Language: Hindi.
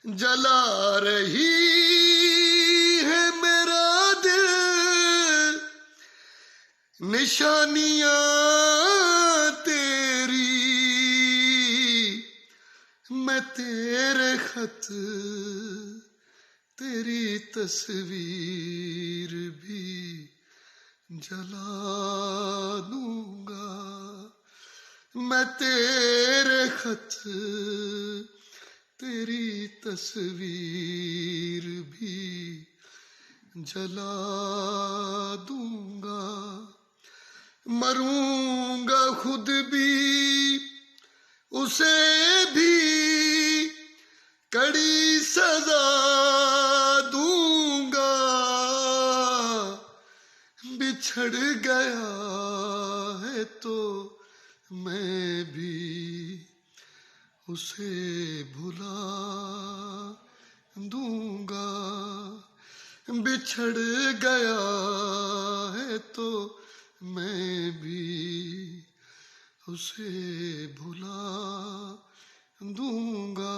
जला रही है मेरा दिल, निशानियां तेरी, मैं तेरे खत तेरी तस्वीर भी जला दूंगा। मैं तेरे खत तेरी तस्वीर भी जला दूंगा। मरूंगा खुद भी उसे भी कड़ी सजा दूंगा। बिछड़ गया है तो मैं भी उसे भुला दूंगा। बिछड़ गया है तो मैं भी उसे भुला दूंगा।